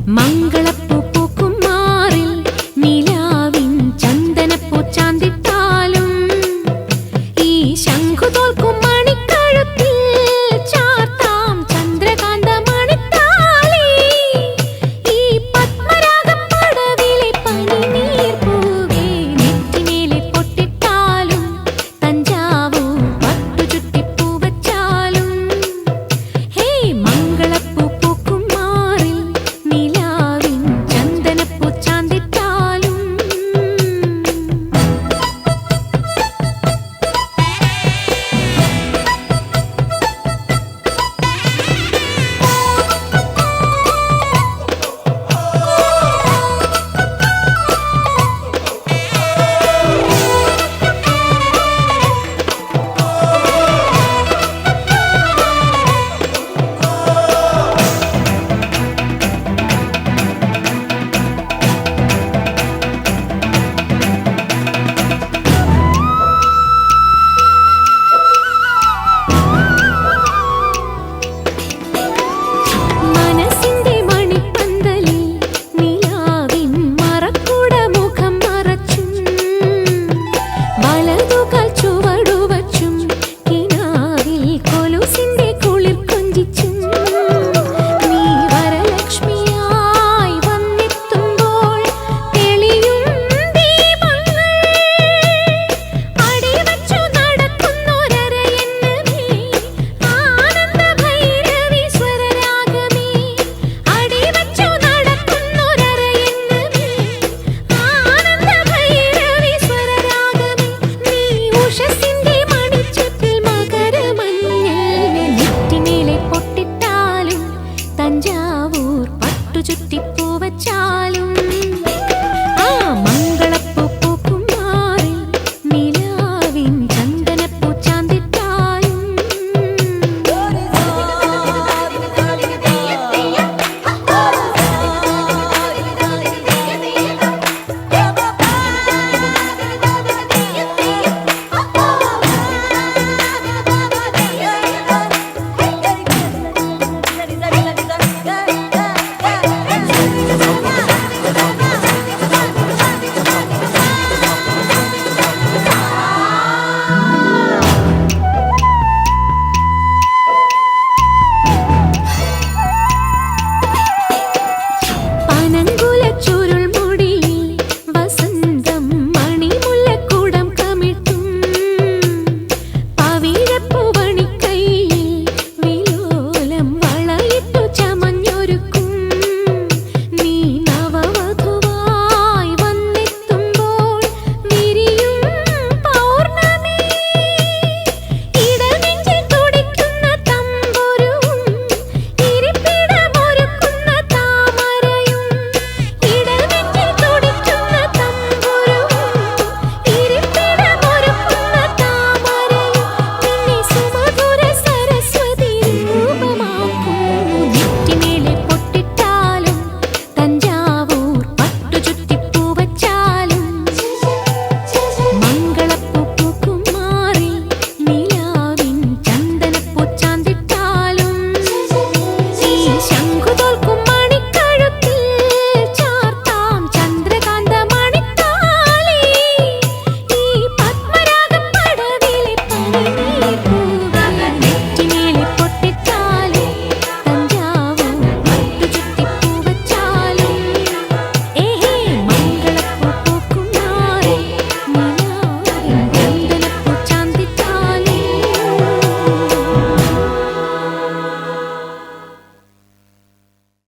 മംഗളപ്പൂ പൂക്കും മാറിൽ നിലാവിൻ ചന്ദനപ്പൂ ചാന്തിട്ടാലും ഈ ശംഖു തോൽക്കും മണിക്കഴുത്തിൽ ചാർത്താം ചന്ദ്രകാന്ത മണിത്താലി. ഈ പത്മരാഗം പടവിലെ പനിനീർ പൂവേ നെറ്റിമേലെ പൊട്ടിട്ടാലും തഞ്ചാവൂർ പട്ടു ചുറ്റിപ്പൂ വച്ചാലും ഹേ മംഗളപ്പൂ പൂക്കും മാറിൽ നിലാവിൻ ചന്ദനപ്പൂ ചാന്തിട്ടാലും. മനസ്സിന്റെ മണിപ്പന്തലിൽ നിലാവിൻ മറക്കുട മുഖം മറച്ചും വലതുകാൽ ചുവടുവച്ചും കിനാവിൽ കൊലുസിന്റെ കുളിർ കൊഞ്ചിച്ചും നീ വരലക്ഷ്മിയായി വന്നെത്തുമ്പോൾ തെളിയും ദീപങ്ങൾ അടിവച്ചു നടക്കുന്നൊരരയെന്നമേ ആനന്ദ ഭൈരവി സ്വരരാഗമേ. അടിവച്ചു നടക്കുന്നൊരരയെന്നമേ ആനന്ദ ഭൈരവി സ്വരരാഗമേ. നീ ഉഷസ്സിന്റെ മണിച്ചെപ്പിൽ മകരമഞ്ഞിൽ നെറ്റിമേലെ പൊട്ടിട്ടാലും തഞ്ചാവൂർ പട്ടു ചുറ്റിപ്പൂ വച്ചാലും